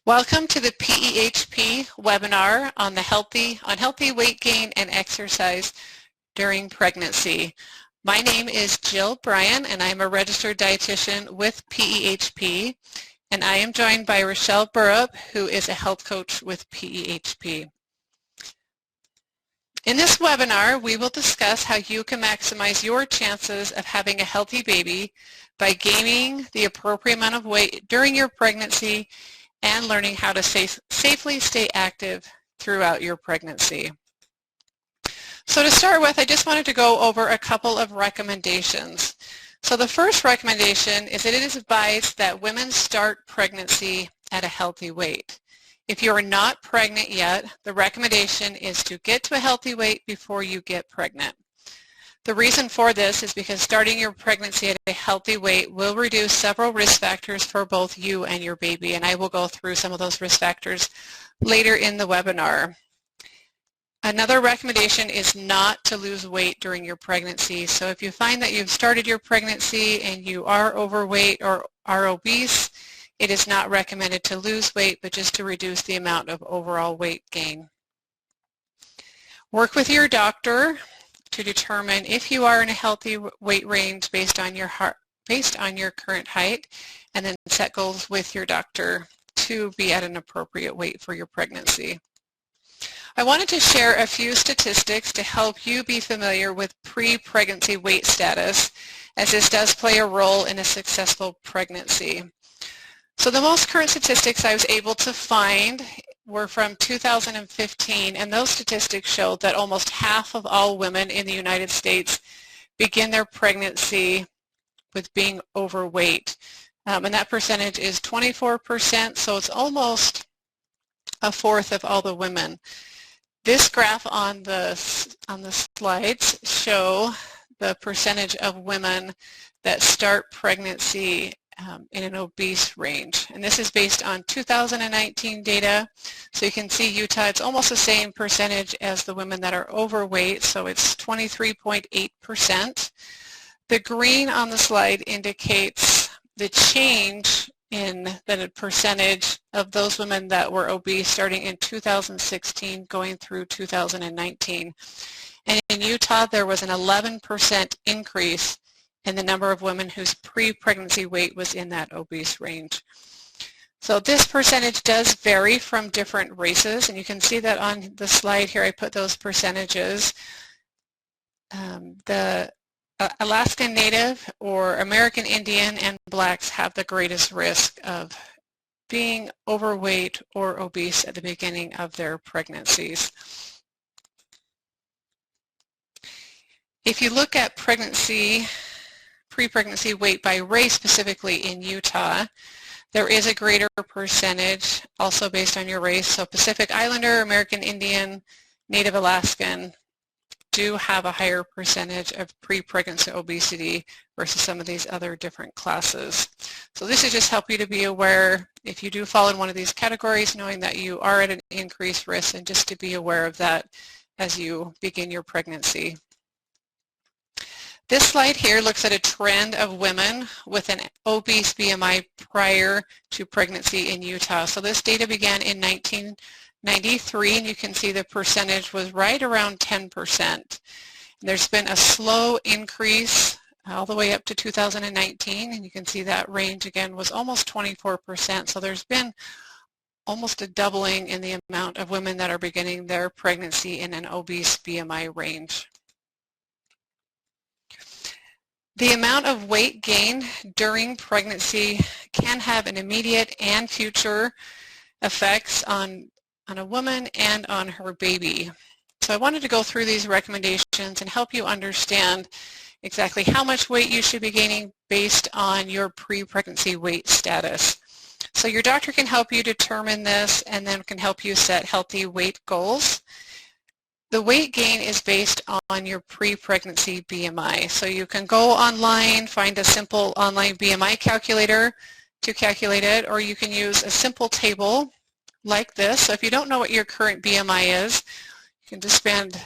Welcome to the PEHP webinar on healthy weight gain and exercise during pregnancy. My name is Jill Bryan and I'm a registered dietitian with PEHP, and I am joined by Rochelle Burrup, who is a health coach with PEHP. In this webinar, we will discuss how you can maximize your chances of having a healthy baby by gaining the appropriate amount of weight during your pregnancy and learning how to safely stay active throughout your pregnancy. So to start with, I just wanted to go over a couple of recommendations. So the first recommendation is that it is advised that women start pregnancy at a healthy weight. If you are not pregnant yet, the recommendation is to get to a healthy weight before you get pregnant. The reason for this is because starting your pregnancy at a healthy weight will reduce several risk factors for both you and your baby, and I will go through some of those risk factors later in the webinar. Another recommendation is not to lose weight during your pregnancy. So if you find that you've started your pregnancy and you are overweight or are obese, it is not recommended to lose weight, but just to reduce the amount of overall weight gain. Work with your doctor to determine if you are in a healthy weight range based on your current height, and then set goals with your doctor to be at an appropriate weight for your pregnancy. I wanted to share a few statistics to help you be familiar with pre-pregnancy weight status, as this does play a role in a successful pregnancy. So the most current statistics I was able to find were from 2015, and those statistics showed that almost half of all women in the United States begin their pregnancy with being overweight. And that percentage is 24%, so it's almost a fourth of all the women. This graph on the slides show the percentage of women that start pregnancy in an obese range, and this is based on 2019 data. So you can see Utah, it's almost the same percentage as the women that are overweight, so it's 23.8%. The green on the slide indicates the change in the percentage of those women that were obese starting in 2016 going through 2019. And in Utah, there was an 11% increase in the number of women whose pre-pregnancy weight was in that obese range. So this percentage does vary from different races, and you can see that on the slide here. I put those percentages. The Alaskan Native or American Indian and blacks have the greatest risk of being overweight or obese at the beginning of their pregnancies. If you look at pre-pregnancy weight by race, specifically in Utah, there is a greater percentage also based on your race. So Pacific Islander, American Indian, Native Alaskan do have a higher percentage of pre-pregnancy obesity versus some of these other different classes. So this is just help you to be aware if you do fall in one of these categories, knowing that you are at an increased risk, and just to be aware of that as you begin your pregnancy. This slide here looks at a trend of women with an obese BMI prior to pregnancy in Utah. So this data began in 1993, and you can see the percentage was right around 10%. There's been a slow increase all the way up to 2019, and you can see that range again was almost 24%. So there's been almost a doubling in the amount of women that are beginning their pregnancy in an obese BMI range. The amount of weight gain during pregnancy can have an immediate and future effects on a woman and on her baby. So I wanted to go through these recommendations and help you understand exactly how much weight you should be gaining based on your pre-pregnancy weight status. So your doctor can help you determine this and then can help you set healthy weight goals. The weight gain is based on your pre-pregnancy BMI. So you can go online, find a simple online BMI calculator to calculate it, or you can use a simple table like this. So if you don't know what your current BMI is, you can just spend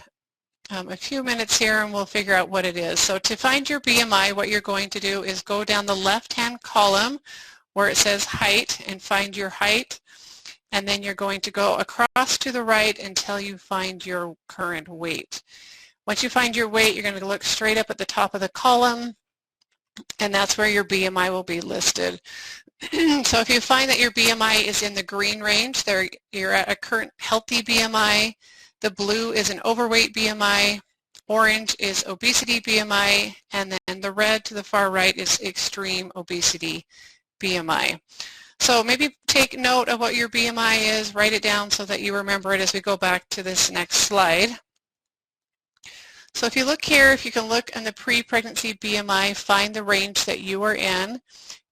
a few minutes here and we'll figure out what it is. So to find your BMI, what you're going to do is go down the left-hand column where it says height and find your height. and then you're going to go across to the right until you find your current weight. Once you find your weight, you're going to look straight up at the top of the column, and that's where your BMI will be listed. So if you find that your BMI is in the green range, there you're at a current healthy BMI. The blue is an overweight BMI. Orange is obesity BMI, and then the red to the far right is extreme obesity BMI. So maybe take note of what your BMI is, write it down so that you remember it as we go back to this next slide. So if you look here, if you can look in the pre-pregnancy BMI, find the range that you are in,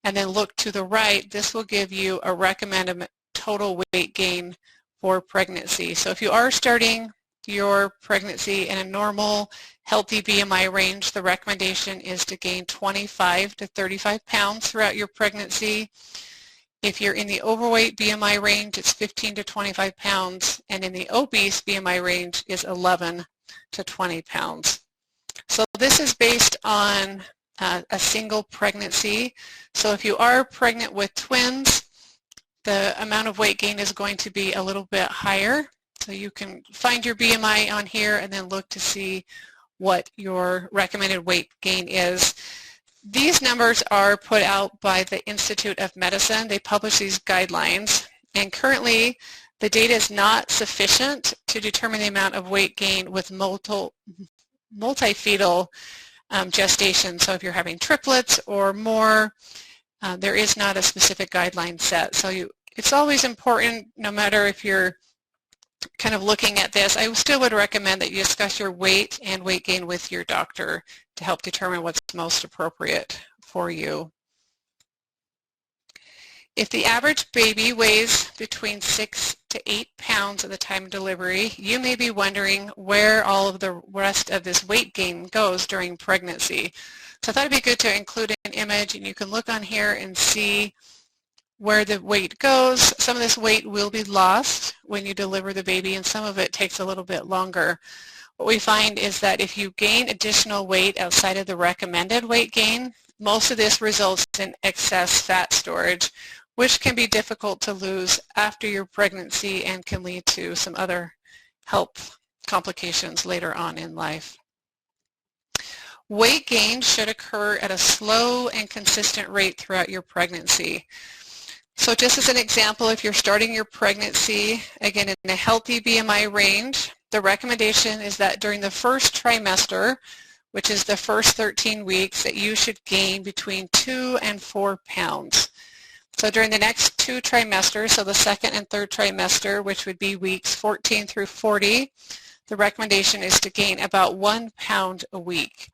and then look to the right, this will give you a recommended total weight gain for pregnancy. So if you are starting your pregnancy in a normal, healthy BMI range, the recommendation is to gain 25 to 35 pounds throughout your pregnancy. If you're in the overweight BMI range, it's 15 to 25 pounds, and in the obese BMI range is 11 to 20 pounds. So this is based on a single pregnancy. So if you are pregnant with twins, the amount of weight gain is going to be a little bit higher. So you can find your BMI on here and then look to see what your recommended weight gain is. These numbers are put out by the Institute of Medicine. They publish these guidelines, and currently the data is not sufficient to determine the amount of weight gain with multifetal gestation. So if you're having triplets or more, there is not a specific guideline set. So it's always important, no matter if you're kind of looking at this, I still would recommend that you discuss your weight and weight gain with your doctor to help determine what's most appropriate for you. If the average baby weighs between 6 to 8 pounds at the time of delivery, you may be wondering where all of the rest of this weight gain goes during pregnancy. So I thought it'd be good to include an image, and you can look on here and see where the weight goes. Some of this weight will be lost when you deliver the baby, and some of it takes a little bit longer. What we find is that if you gain additional weight outside of the recommended weight gain, most of this results in excess fat storage, which can be difficult to lose after your pregnancy and can lead to some other health complications later on in life. Weight gain should occur at a slow and consistent rate throughout your pregnancy. So just as an example, if you're starting your pregnancy, again, in a healthy BMI range, the recommendation is that during the first trimester, which is the first 13 weeks, that you should gain between 2 and 4 pounds. So during the next 2 trimesters, so the second and third trimester, which would be weeks 14 through 40, the recommendation is to gain about 1 pound a week.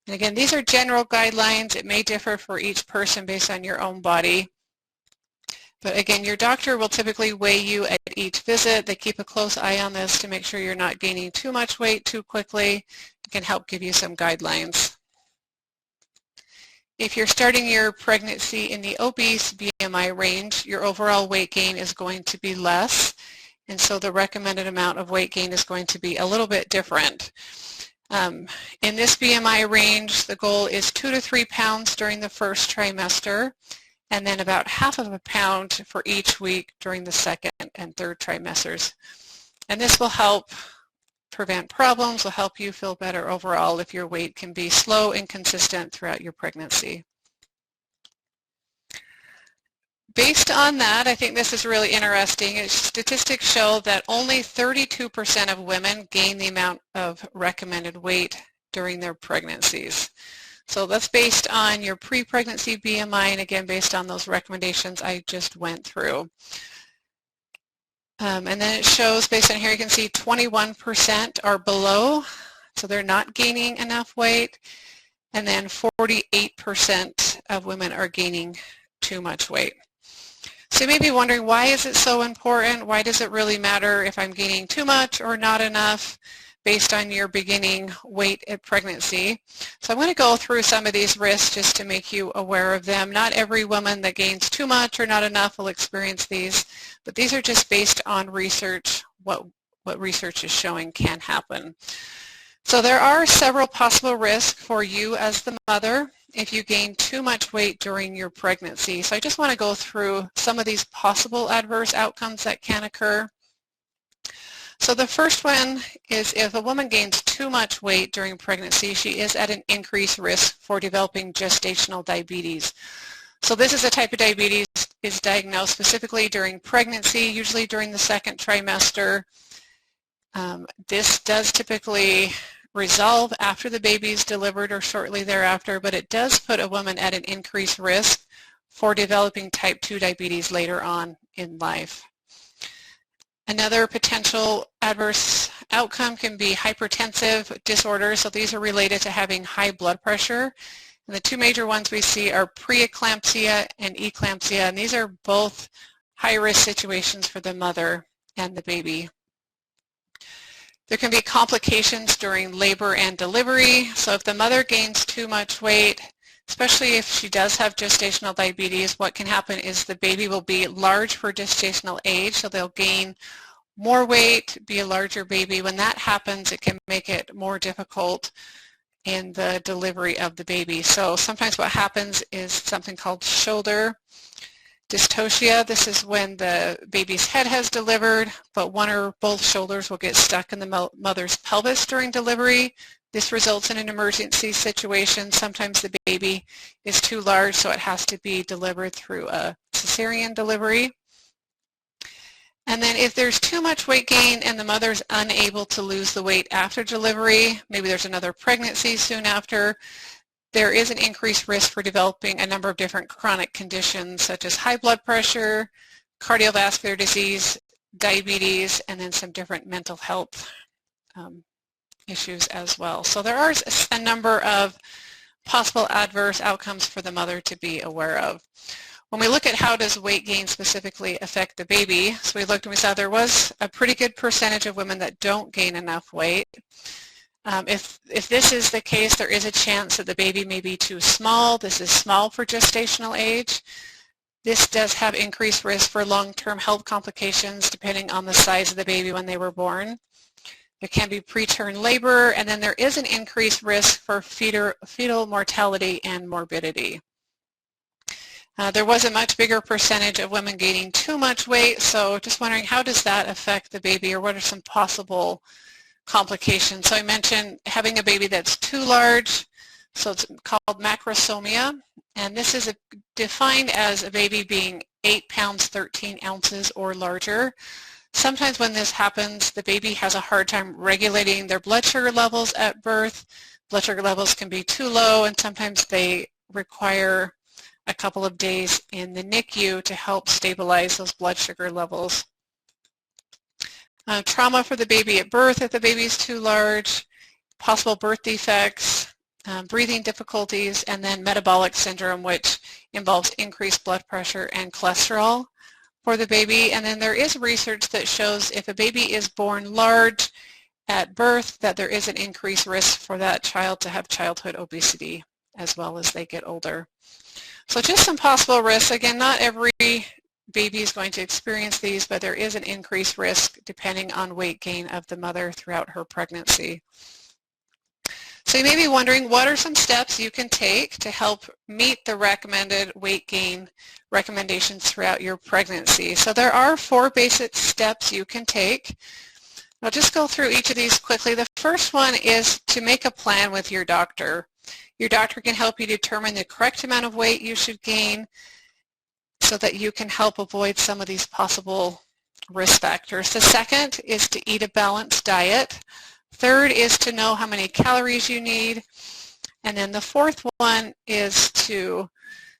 And again, these are general guidelines. It may differ for each person based on your own body. But again, your doctor will typically weigh you at each visit. They keep a close eye on this to make sure you're not gaining too much weight too quickly. It can help give you some guidelines. If you're starting your pregnancy in the obese BMI range, your overall weight gain is going to be less, and so the recommended amount of weight gain is going to be a little bit different. In this BMI range, the goal is 2 to 3 pounds during the first trimester, and then about half of a pound for each week during the second and third trimesters. And this will help prevent problems, will help you feel better overall if your weight can be slow and consistent throughout your pregnancy. Based on that, I think this is really interesting. Statistics show that only 32% of women gain the amount of recommended weight during their pregnancies. So that's based on your pre-pregnancy BMI, and again, based on those recommendations I just went through. And then it shows, based on here, you can see 21% are below, so they're not gaining enough weight, and then 48% of women are gaining too much weight. So you may be wondering, why is it so important? Why does it really matter if I'm gaining too much or not enough based on your beginning weight at pregnancy? So I'm going to go through some of these risks just to make you aware of them. Not every woman that gains too much or not enough will experience these, but these are just based on research, what research is showing can happen. So there are several possible risks for you as the mother if you gain too much weight during your pregnancy. So I just want to go through some of these possible adverse outcomes that can occur. So the first one is if a woman gains too much weight during pregnancy, she is at an increased risk for developing gestational diabetes. So this is a type of diabetes is diagnosed specifically during pregnancy, usually during the second trimester. This does typically resolve after the baby is delivered or shortly thereafter, but it does put a woman at an increased risk for developing type 2 diabetes later on in life. Another potential adverse outcome can be hypertensive disorders. So these are related to having high blood pressure. And the two major ones we see are preeclampsia and eclampsia, and these are both high-risk situations for the mother and the baby. There can be complications during labor and delivery. So if the mother gains too much weight, especially if she does have gestational diabetes, what can happen is the baby will be large for gestational age, so they'll gain more weight, be a larger baby. When that happens, it can make it more difficult in the delivery of the baby. So sometimes what happens is something called shoulder dystocia. This is when the baby's head has delivered, but one or both shoulders will get stuck in the mother's pelvis during delivery. This results in an emergency situation. Sometimes the baby is too large, so it has to be delivered through a cesarean delivery. And then if there's too much weight gain and the mother's unable to lose the weight after delivery, maybe there's another pregnancy soon after, there is an increased risk for developing a number of different chronic conditions such as high blood pressure, cardiovascular disease, diabetes, and then some different mental health issues as well. So there are a number of possible adverse outcomes for the mother to be aware of. When we look at how does weight gain specifically affect the baby, so we looked and we saw there was a pretty good percentage of women that don't gain enough weight. If this is the case, there is a chance that the baby may be too small. This is small for gestational age. This does have increased risk for long-term health complications depending on the size of the baby when they were born. There can be preterm labor, and then there is an increased risk for fetal mortality and morbidity. There was a much bigger percentage of women gaining too much weight, so just wondering how does that affect the baby, or what are some possible complications? So I mentioned having a baby that's too large, so it's called macrosomia, and this is defined as a baby being 8 pounds 13 ounces or larger. Sometimes when this happens, the baby has a hard time regulating their blood sugar levels at birth. Blood sugar levels can be too low, and sometimes they require a couple of days in the NICU to help stabilize those blood sugar levels. Trauma for the baby at birth if the baby is too large, possible birth defects, breathing difficulties, and then metabolic syndrome, which involves increased blood pressure and cholesterol for the baby. And then there is research that shows if a baby is born large at birth, that there is an increased risk for that child to have childhood obesity as well as they get older. So just some possible risks. Again, not every baby is going to experience these, but there is an increased risk depending on weight gain of the mother throughout her pregnancy. So you may be wondering, what are some steps you can take to help meet the recommended weight gain recommendations throughout your pregnancy? So there are 4 basic steps you can take. I'll just go through each of these quickly. The first one is to make a plan with your doctor. Your doctor can help you determine the correct amount of weight you should gain so that you can help avoid some of these possible risk factors. The second is to eat a balanced diet. Third is to know how many calories you need. And then the fourth one is to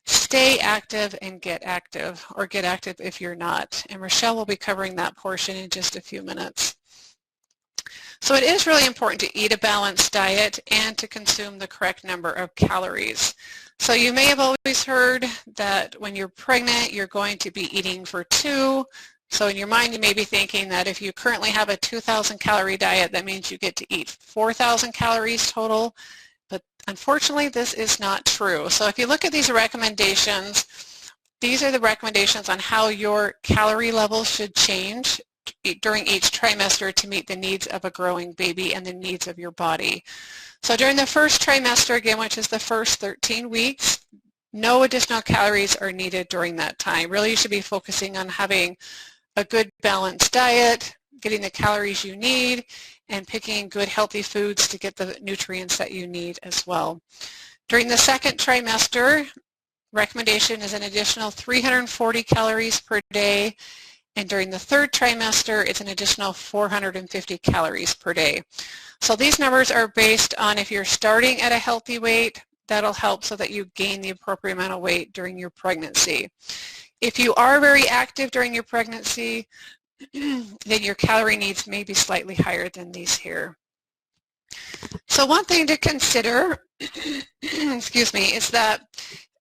stay active and get active, or get active if you're not. And Rochelle will be covering that portion in just a few minutes. So it is really important to eat a balanced diet and to consume the correct number of calories. So you may have always heard that when you're pregnant, you're going to be eating for 2. So in your mind, you may be thinking that if you currently have a 2,000 calorie diet, that means you get to eat 4,000 calories total. But unfortunately, this is not true. So if you look at these recommendations, these are the recommendations on how your calorie levels should change during each trimester to meet the needs of a growing baby and the needs of your body. So during the first trimester, again, which is the first 13 weeks, no additional calories are needed during that time. Really, you should be focusing on having a good balanced diet, getting the calories you need, and picking good healthy foods to get the nutrients that you need as well. During the second trimester, recommendation is an additional 340 calories per day, and during the third trimester, it's an additional 450 calories per day. So these numbers are based on if you're starting at a healthy weight, that'll help so that you gain the appropriate amount of weight during your pregnancy. If you are very active during your pregnancy, then your calorie needs may be slightly higher than these here. So one thing to consider, excuse me, is that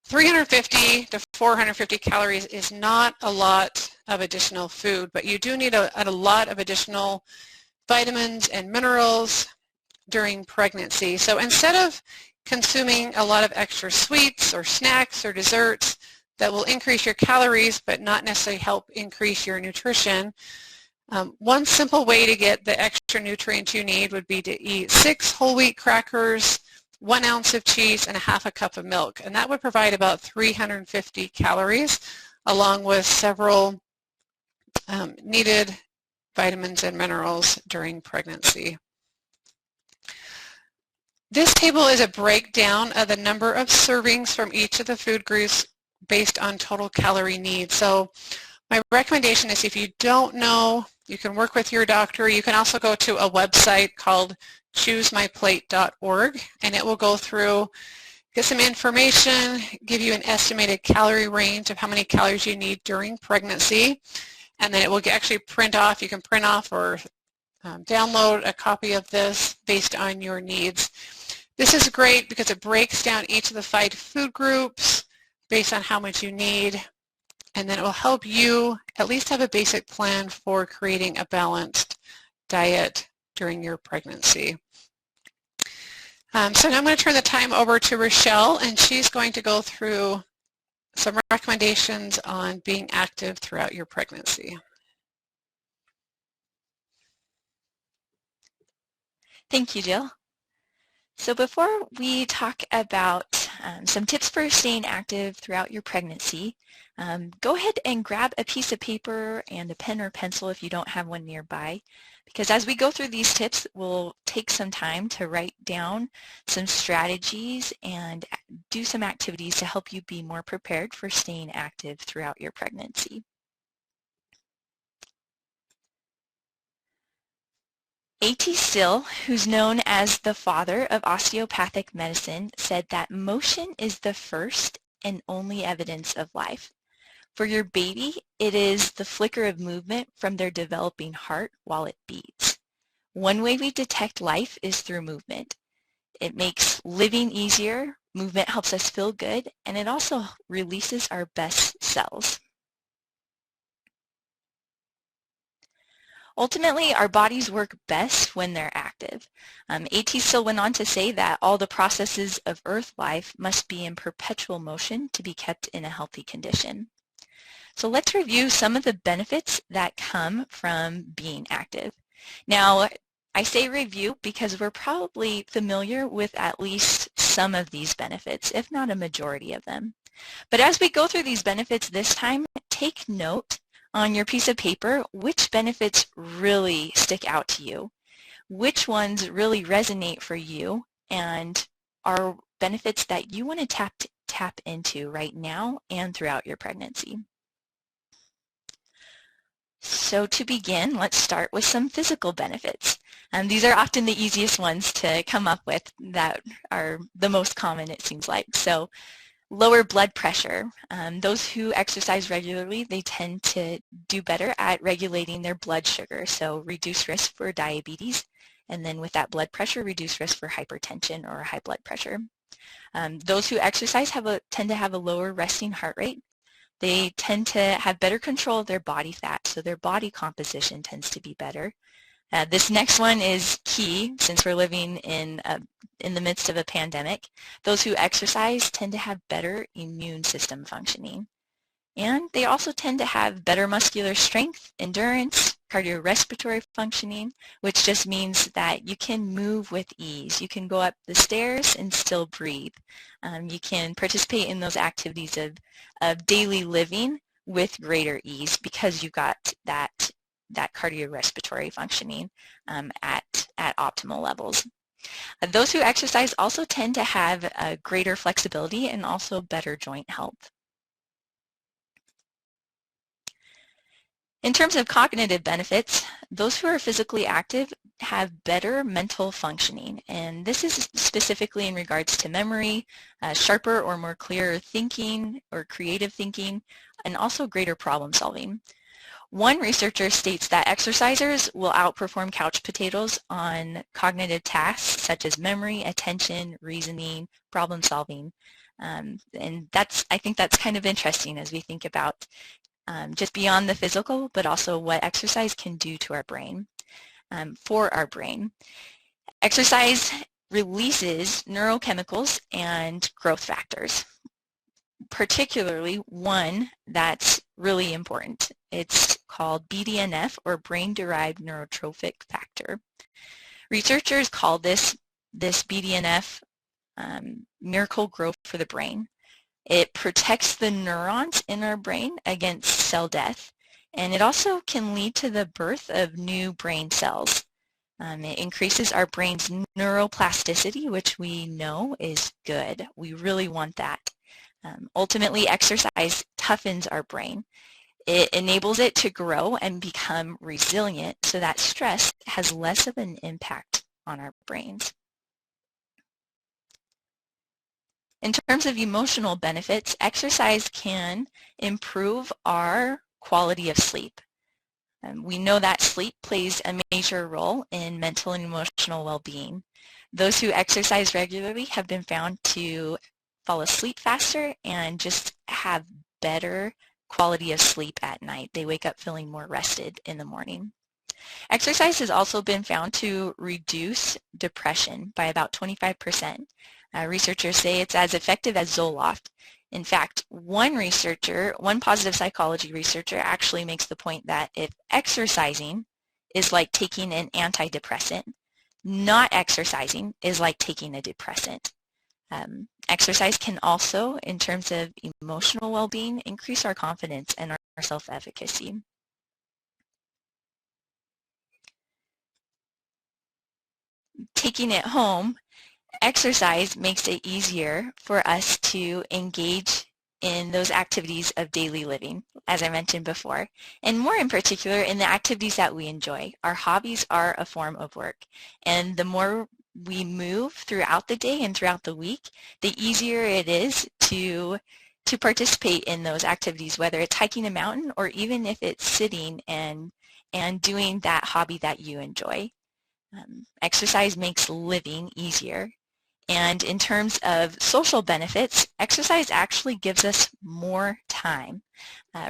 350 to 450 calories is not a lot of additional food, but you do need a lot of additional vitamins and minerals during pregnancy. So instead of consuming a lot of extra sweets or snacks or desserts that will increase your calories but not necessarily help increase your nutrition, one simple way to get the extra nutrients you need would be to eat 6 whole wheat crackers, 1 ounce of cheese, and a half a cup of milk. And that would provide about 350 calories along with several needed vitamins and minerals during pregnancy. This table is a breakdown of the number of servings from each of the food groups based on total calorie needs. So my recommendation is if you don't know, you can work with your doctor. You can also go to a website called choosemyplate.org, and it will go through, get some information, give you an estimated calorie range of how many calories you need during pregnancy, and then it will actually print off. You can print off or download a copy of this based on your needs. This is great because it breaks down each of the 5 food groups based on how much you need, and then it will help you at least have a basic plan for creating a balanced diet during your pregnancy. So now I'm going to turn the time over to Rochelle, and she's going to go through some recommendations on being active throughout your pregnancy. Thank you, Jill. So before we talk about some tips for staying active throughout your pregnancy, go ahead and grab a piece of paper and a pen or pencil if you don't have one nearby, because as we go through these tips, we'll take some time to write down some strategies and do some activities to help you be more prepared for staying active throughout your pregnancy. A.T. Still, who's known as the father of osteopathic medicine, said that motion is the first and only evidence of life. For your baby, it is the flicker of movement from their developing heart while it beats. One way we detect life is through movement. It makes living easier, movement helps us feel good, and it also releases our best cells. Ultimately, our bodies work best when they're active. A.T. Still went on to say that all the processes of Earth life must be in perpetual motion to be kept in a healthy condition. So let's review some of the benefits that come from being active. Now, I say review because we're probably familiar with at least some of these benefits, if not a majority of them. But as we go through these benefits this time, take note on your piece of paper which benefits really stick out to you, which ones really resonate for you and are benefits that you want to tap into right now and throughout your pregnancy. So to begin, let's start with some physical benefits. These are often the easiest ones to come up with that are the most common, it seems like. So lower blood pressure. Those who exercise regularly, they tend to do better at regulating their blood sugar, so reduce risk for diabetes, and then with that blood pressure, reduce risk for hypertension or high blood pressure. Those who exercise tend to have a lower resting heart rate. They tend to have better control of their body fat, so their body composition tends to be better. This next one is key since we're living in the midst of a pandemic. Those who exercise tend to have better immune system functioning. And they also tend to have better muscular strength, endurance, cardiorespiratory functioning, which just means that you can move with ease. You can go up the stairs and still breathe. You can participate in those activities of daily living with greater ease because you've got that cardiorespiratory functioning at optimal levels. Those who exercise also tend to have greater flexibility and also better joint health. In terms of cognitive benefits, those who are physically active have better mental functioning, and this is specifically in regards to memory, sharper or more clear thinking or creative thinking, and also greater problem solving. One researcher states that exercisers will outperform couch potatoes on cognitive tasks such as memory, attention, reasoning, problem solving. And I think that's kind of interesting as we think about just beyond the physical, but also what exercise can do to our brain, for our brain. Exercise releases neurochemicals and growth factors, particularly one that's really important. It's called BDNF, or brain-derived neurotrophic factor. Researchers call this BDNF miracle growth for the brain. It protects the neurons in our brain against cell death, and it also can lead to the birth of new brain cells. It increases our brain's neuroplasticity, which we know is good. We really want that. Ultimately, exercise toughens our brain. It enables it to grow and become resilient so that stress has less of an impact on our brains. In terms of emotional benefits, exercise can improve our quality of sleep. We know that sleep plays a major role in mental and emotional well-being. Those who exercise regularly have been found to fall asleep faster and just have better quality of sleep at night. They wake up feeling more rested in the morning. Exercise has also been found to reduce depression by about 25%. Researchers say it's as effective as Zoloft. In fact, one positive psychology researcher actually makes the point that if exercising is like taking an antidepressant, not exercising is like taking a depressant. Exercise can also, in terms of emotional well-being, increase our confidence and our self-efficacy. Taking it home, exercise makes it easier for us to engage in those activities of daily living, as I mentioned before, and more in particular in the activities that we enjoy. Our hobbies are a form of work, and the more we move throughout the day and throughout the week, the easier it is to participate in those activities, whether it's hiking a mountain or even if it's sitting and doing that hobby that you enjoy. Exercise makes living easier. And in terms of social benefits, exercise actually gives us more time.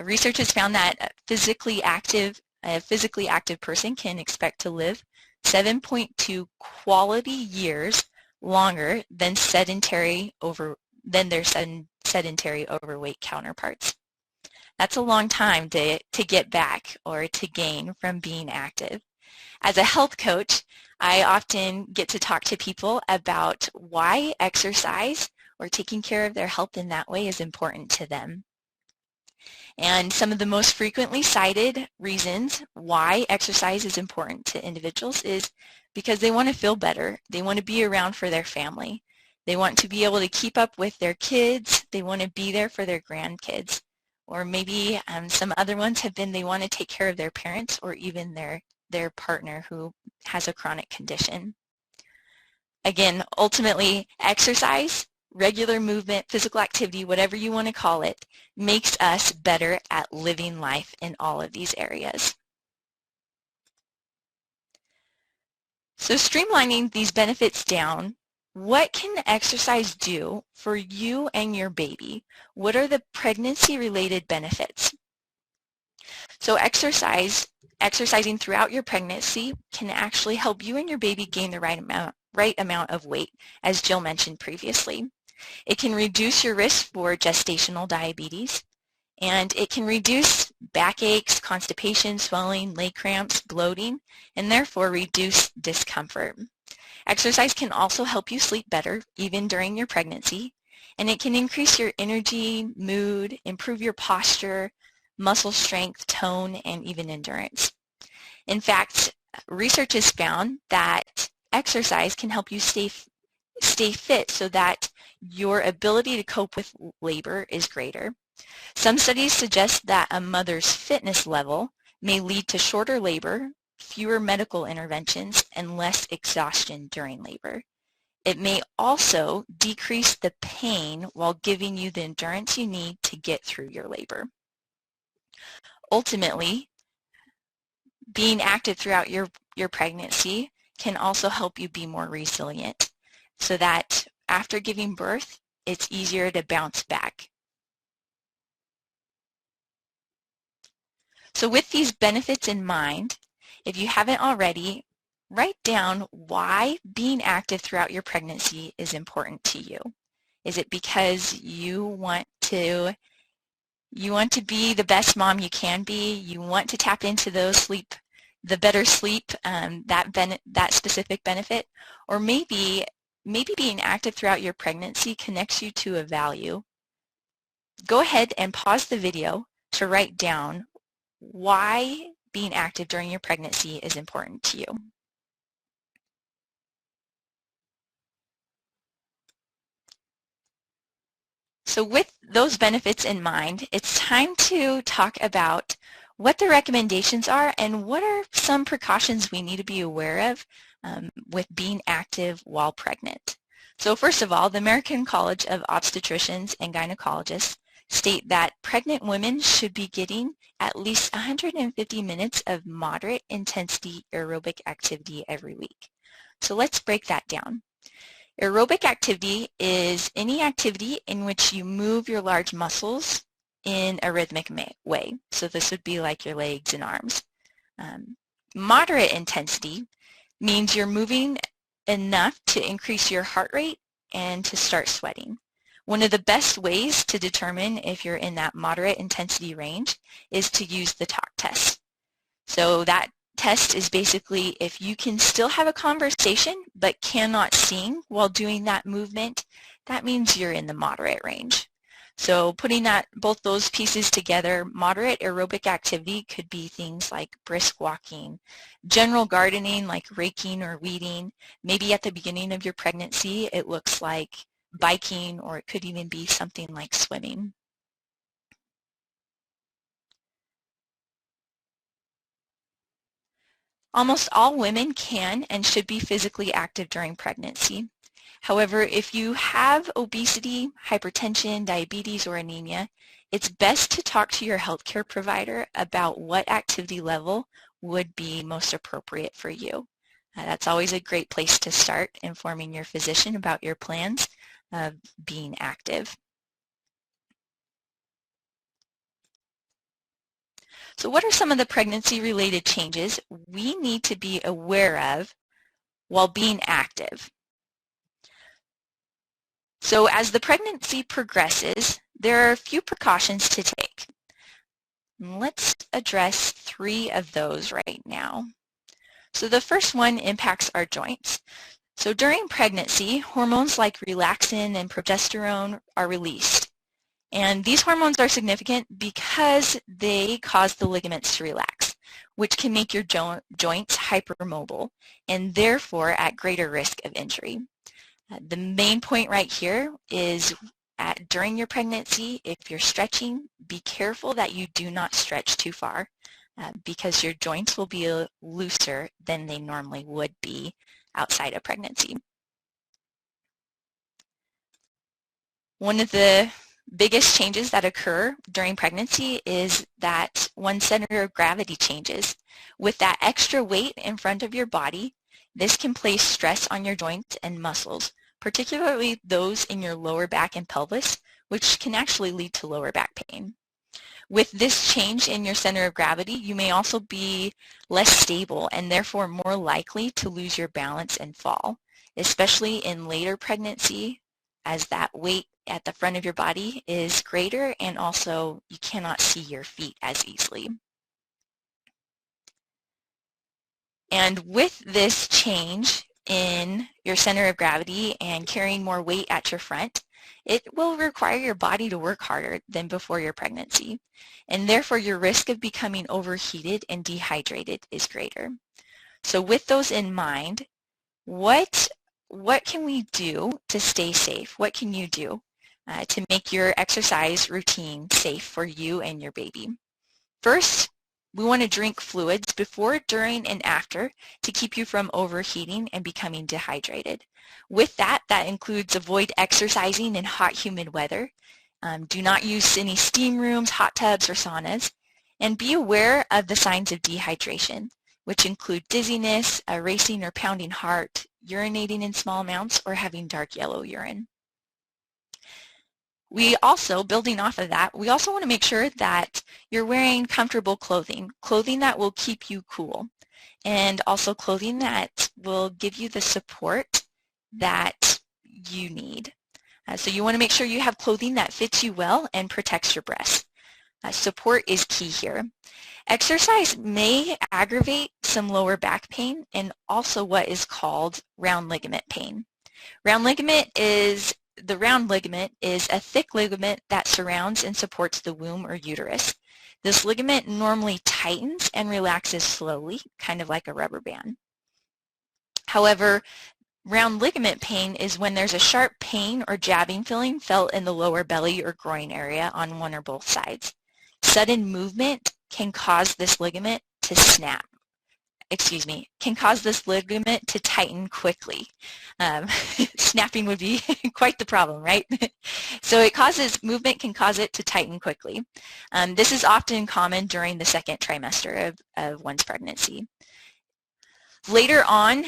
Research has found that a physically active person can expect to live 7.2 quality years longer than their sedentary overweight counterparts. That's a long time to get back or to gain from being active. As a health coach, I often get to talk to people about why exercise or taking care of their health in that way is important to them. And some of the most frequently cited reasons why exercise is important to individuals is because they want to feel better. They want to be around for their family. They want to be able to keep up with their kids. They want to be there for their grandkids. Or maybe some other ones have been they want to take care of their parents or even their partner who has a chronic condition. Again, ultimately, exercise, regular movement, physical activity, whatever you want to call it, makes us better at living life in all of these areas. So streamlining these benefits down, what can exercise do for you and your baby? What are the pregnancy-related benefits? So exercising throughout your pregnancy can actually help you and your baby gain the right amount of weight, as Jill mentioned previously. It can reduce your risk for gestational diabetes, and it can reduce backaches, constipation, swelling, leg cramps, bloating, and therefore reduce discomfort. Exercise can also help you sleep better, even during your pregnancy, and it can increase your energy, mood, improve your posture, muscle strength, tone, and even endurance. In fact, research has found that exercise can help you stay fit so that your ability to cope with labor is greater. Some studies suggest that a mother's fitness level may lead to shorter labor, fewer medical interventions, and less exhaustion during labor. It may also decrease the pain while giving you the endurance you need to get through your labor. Ultimately, being active throughout your pregnancy can also help you be more resilient so that after giving birth, it's easier to bounce back. So with these benefits in mind, if you haven't already, write down why being active throughout your pregnancy is important to you. Is it because you want to be the best mom you can be? You want to tap into the better sleep, that specific benefit? Or maybe being active throughout your pregnancy connects you to a value. Go ahead and pause the video to write down why being active during your pregnancy is important to you. So with those benefits in mind, it's time to talk about what the recommendations are and what are some precautions we need to be aware of with being active while pregnant. So first of all, the American College of Obstetricians and Gynecologists state that pregnant women should be getting at least 150 minutes of moderate intensity aerobic activity every week. So let's break that down. Aerobic activity is any activity in which you move your large muscles in a rhythmic way. So this would be like your legs and arms. Moderate intensity means you're moving enough to increase your heart rate and to start sweating. One of the best ways to determine if you're in that moderate intensity range is to use the talk test. So that test is basically if you can still have a conversation but cannot sing while doing that movement, that means you're in the moderate range. So putting both those pieces together, moderate aerobic activity could be things like brisk walking, general gardening like raking or weeding. Maybe at the beginning of your pregnancy it looks like biking, or it could even be something like swimming. Almost all women can and should be physically active during pregnancy. However, if you have obesity, hypertension, diabetes, or anemia, it's best to talk to your healthcare provider about what activity level would be most appropriate for you. That's always a great place to start, informing your physician about your plans of being active. So what are some of the pregnancy-related changes we need to be aware of while being active? So as the pregnancy progresses, there are a few precautions to take. Let's address 3 of those right now. So the first one impacts our joints. So during pregnancy, hormones like relaxin and progesterone are released. And these hormones are significant because they cause the ligaments to relax, which can make your joints hypermobile and therefore at greater risk of injury. The main point right here is during your pregnancy, if you're stretching, be careful that you do not stretch too far because your joints will be looser than they normally would be outside of pregnancy. One of the biggest changes that occur during pregnancy is that one's center of gravity changes. With that extra weight in front of your body, this can place stress on your joints and muscles, particularly those in your lower back and pelvis, which can actually lead to lower back pain. With this change in your center of gravity, you may also be less stable and therefore more likely to lose your balance and fall, especially in later pregnancy as that weight at the front of your body is greater, and also you cannot see your feet as easily. And with this change in your center of gravity and carrying more weight at your front, it will require your body to work harder than before your pregnancy, and therefore your risk of becoming overheated and dehydrated is greater. So with those in mind, what can we do to stay safe? What can you do to make your exercise routine safe for you and your baby? First, we want to drink fluids before, during, and after to keep you from overheating and becoming dehydrated. With that, that includes avoid exercising in hot, humid weather. Do not use any steam rooms, hot tubs, or saunas. And be aware of the signs of dehydration, which include dizziness, a racing or pounding heart, urinating in small amounts, or having dark yellow urine. We also, building off of that, we also want to make sure that you're wearing comfortable clothing, clothing that will keep you cool, and also clothing that will give you the support that you need. So you want to make sure you have clothing that fits you well and protects your breasts. Support is key here. Exercise may aggravate some lower back pain and also what is called round ligament pain. The round ligament is a thick ligament that surrounds and supports the womb or uterus. This ligament normally tightens and relaxes slowly, kind of like a rubber band. However, round ligament pain is when there's a sharp pain or jabbing feeling felt in the lower belly or groin area on one or both sides. Sudden movement can cause this ligament to snap. Can cause this ligament to tighten quickly. Snapping would be quite the problem, right? So movement can cause it to tighten quickly. This is often common during the second trimester of one's pregnancy. Later on,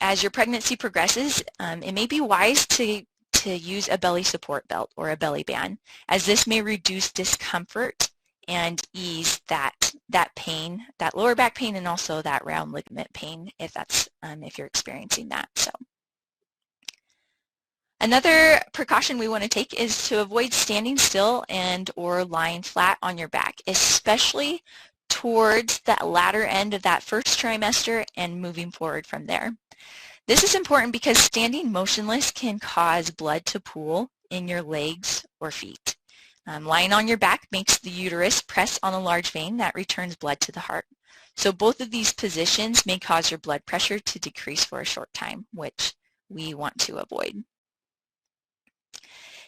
as your pregnancy progresses, it may be wise to use a belly support belt or a belly band, as this may reduce discomfort and ease that pain, that lower back pain, and also that round ligament pain if you're experiencing that. So another precaution we want to take is to avoid standing still and or lying flat on your back, especially towards that latter end of that first trimester and moving forward from there. This is important because standing motionless can cause blood to pool in your legs or feet. Lying on your back makes the uterus press on a large vein that returns blood to the heart. So both of these positions may cause your blood pressure to decrease for a short time, which we want to avoid.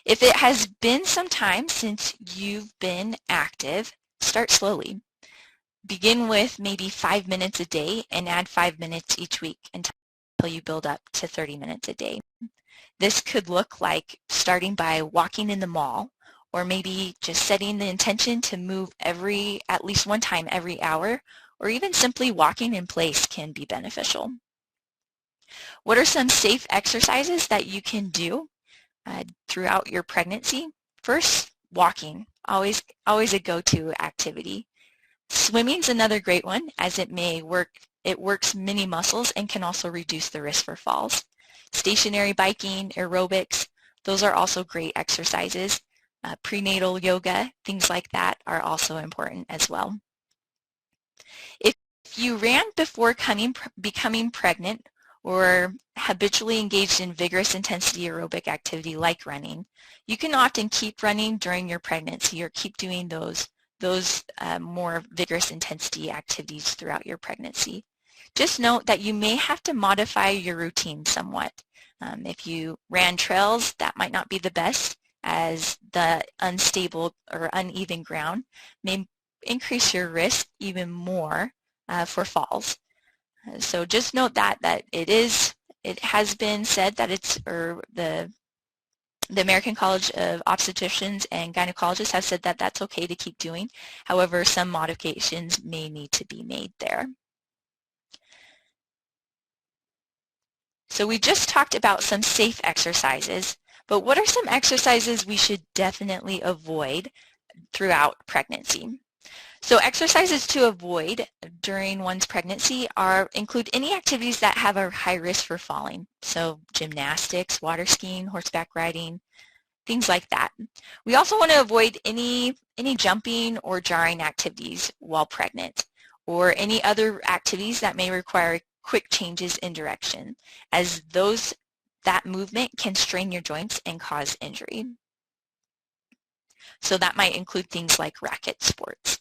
If it has been some time since you've been active, start slowly. Begin with maybe 5 minutes a day and add 5 minutes each week until you build up to 30 minutes a day. This could look like starting by walking in the mall, or maybe just setting the intention to move at least one time every hour, or even simply walking in place can be beneficial. What are some safe exercises that you can do throughout your pregnancy? First, walking, always a go-to activity. Swimming's another great one, as it works many muscles and can also reduce the risk for falls. Stationary biking, aerobics, those are also great exercises. Prenatal yoga, things like that are also important as well. If you ran before becoming pregnant or habitually engaged in vigorous intensity aerobic activity like running, you can often keep running during your pregnancy or keep doing those more vigorous intensity activities throughout your pregnancy. Just note that you may have to modify your routine somewhat. If you ran trails, that might not be the best, as the unstable or uneven ground may increase your risk even more for falls. So just note that it has been said that the American College of Obstetricians and Gynecologists have said that that's okay to keep doing. However, some modifications may need to be made there. So we just talked about some safe exercises, but what are some exercises we should definitely avoid throughout pregnancy? So exercises to avoid during one's pregnancy include any activities that have a high risk for falling. So gymnastics, water skiing, horseback riding, things like that. We also want to avoid any jumping or jarring activities while pregnant, or any other activities that may require quick changes in direction, as that movement can strain your joints and cause injury. So that might include things like racket sports.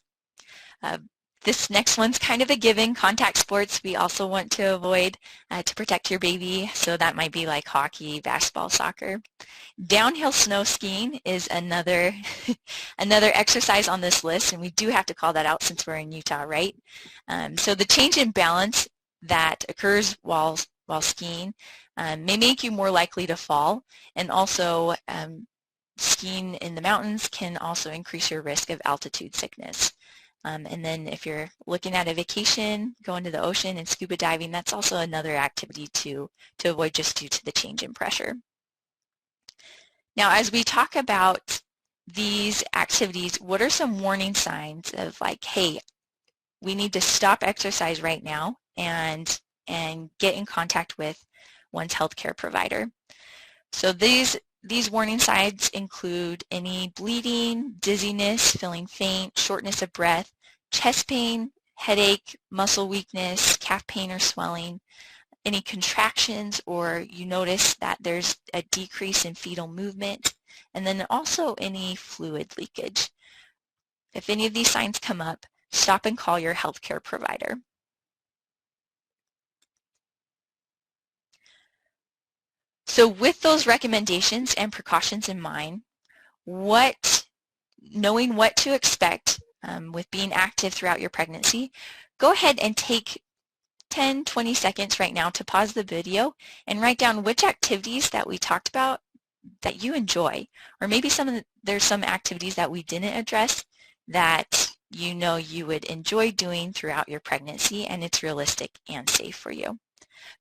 This next one's kind of a given. Contact sports we also want to avoid to protect your baby, so that might be like hockey, basketball, soccer. Downhill snow skiing is another another exercise on this list, and we do have to call that out since we're in Utah, right? So the change in balance that occurs while skiing may make you more likely to fall, and also skiing in the mountains can also increase your risk of altitude sickness. And then if you're looking at a vacation, going to the ocean and scuba diving, that's also another activity to avoid just due to the change in pressure. Now, as we talk about these activities, what are some warning signs of like, hey, we need to stop exercise right now and get in contact with one's healthcare provider? So these warning signs include any bleeding, dizziness, feeling faint, shortness of breath, chest pain, headache, muscle weakness, calf pain or swelling, any contractions, or you notice that there's a decrease in fetal movement, and then also any fluid leakage. If any of these signs come up, stop and call your healthcare provider. So with those recommendations and precautions in mind, knowing what to expect with being active throughout your pregnancy, go ahead and take 10-20 seconds right now to pause the video and write down which activities that we talked about that you enjoy, or maybe there's some activities that we didn't address that you know you would enjoy doing throughout your pregnancy and it's realistic and safe for you.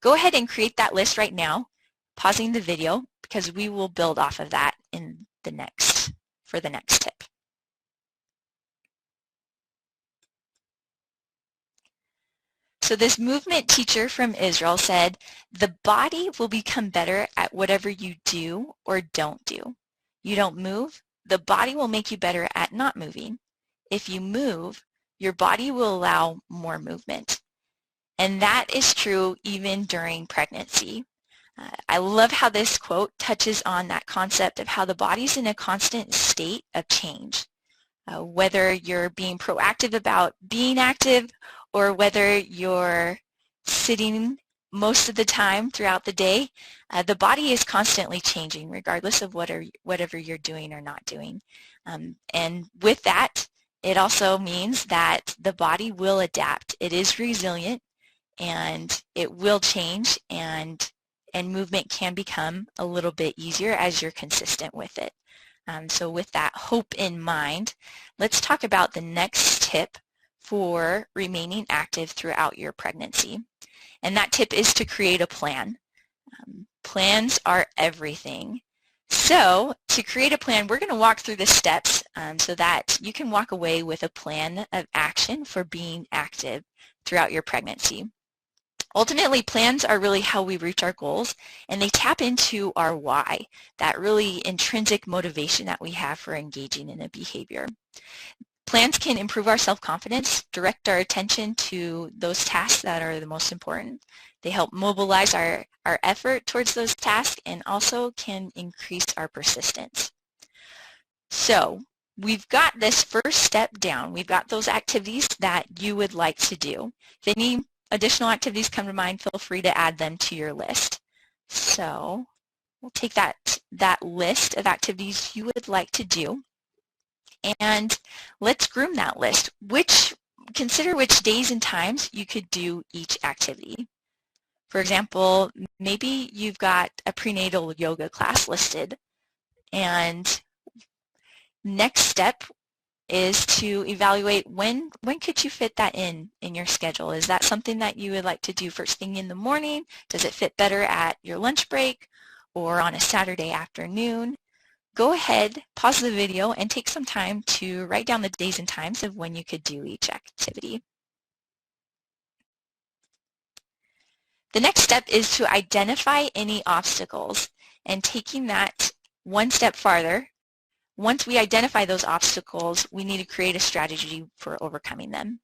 Go ahead and create that list right now, pausing the video, because we will build off of that for the next tip. So this movement teacher from Israel said, the body will become better at whatever you do or don't do. You don't move, the body will make you better at not moving. If you move, your body will allow more movement. And that is true even during pregnancy. I love how this quote touches on that concept of how the body's in a constant state of change. Whether you're being proactive about being active or whether you're sitting most of the time throughout the day, the body is constantly changing regardless of whatever you're doing or not doing. And with that, it also means that the body will adapt. It is resilient and it will change, and movement can become a little bit easier as you're consistent with it. So with that hope in mind, let's talk about the next tip for remaining active throughout your pregnancy. And that tip is to create a plan. Plans are everything. So to create a plan, we're going to walk through the steps so that you can walk away with a plan of action for being active throughout your pregnancy. Ultimately, plans are really how we reach our goals, and they tap into our why, that really intrinsic motivation that we have for engaging in a behavior. Plans can improve our self-confidence, direct our attention to those tasks that are the most important. They help mobilize our effort towards those tasks and also can increase our persistence. So we've got this first step down. We've got those activities that you would like to do. If any additional activities come to mind, feel free to add them to your list. So we'll take that list of activities you would like to do, and let's groom that list. Consider which days and times you could do each activity. For example, maybe you've got a prenatal yoga class listed, and next step is to evaluate when could you fit that in your schedule. Is that something that you would like to do first thing in the morning? Does it fit better at your lunch break or on a Saturday afternoon? Go ahead, pause the video, and take some time to write down the days and times of when you could do each activity. The next step is to identify any obstacles, and taking that one step farther. Once we identify those obstacles, we need to create a strategy for overcoming them.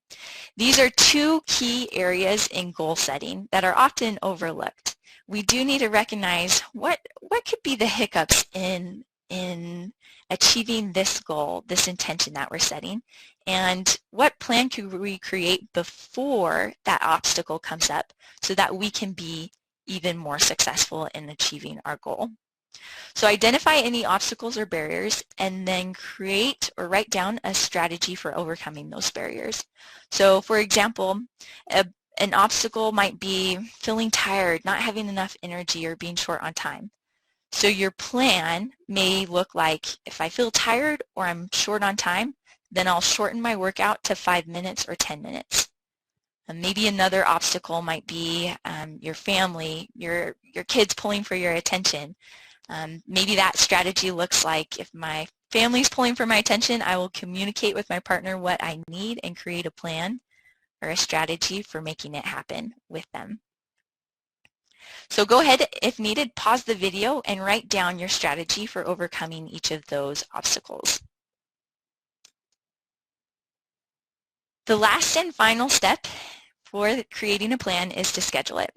These are two key areas in goal setting that are often overlooked. We do need to recognize what could be the hiccups in achieving this goal, this intention that we're setting, and what plan could we create before that obstacle comes up so that we can be even more successful in achieving our goal. So identify any obstacles or barriers and then create or write down a strategy for overcoming those barriers. So for example, an obstacle might be feeling tired, not having enough energy, or being short on time. So your plan may look like, if I feel tired or I'm short on time, then I'll shorten my workout to 5 minutes or 10 minutes. And maybe another obstacle might be your family, your kids pulling for your attention. Maybe that strategy looks like, if my family's pulling for my attention, I will communicate with my partner what I need and create a plan or a strategy for making it happen with them. So go ahead, if needed, pause the video and write down your strategy for overcoming each of those obstacles. The last and final step for creating a plan is to schedule it.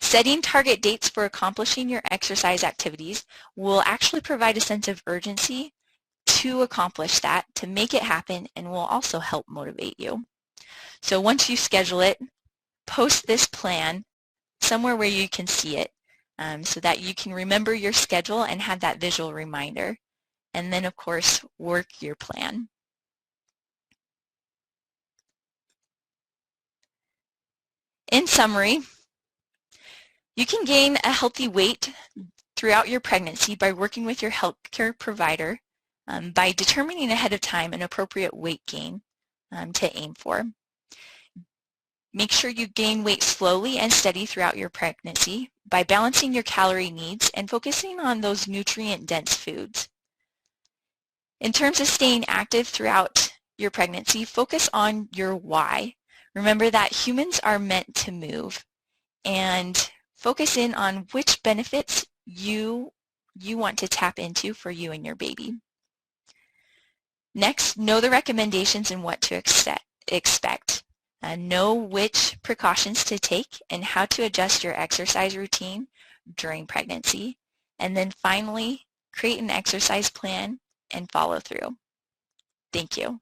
Setting target dates for accomplishing your exercise activities will actually provide a sense of urgency to accomplish that, to make it happen, and will also help motivate you. So once you schedule it, post this plan somewhere where you can see it so that you can remember your schedule and have that visual reminder. And then, of course, work your plan. In summary, you can gain a healthy weight throughout your pregnancy by working with your healthcare provider by determining ahead of time an appropriate weight gain to aim for. Make sure you gain weight slowly and steady throughout your pregnancy by balancing your calorie needs and focusing on those nutrient-dense foods. In terms of staying active throughout your pregnancy, focus on your why. Remember that humans are meant to move, and focus in on which benefits you want to tap into for you and your baby. Next, know the recommendations and what to expect. Know which precautions to take and how to adjust your exercise routine during pregnancy. And then finally, create an exercise plan and follow through. Thank you.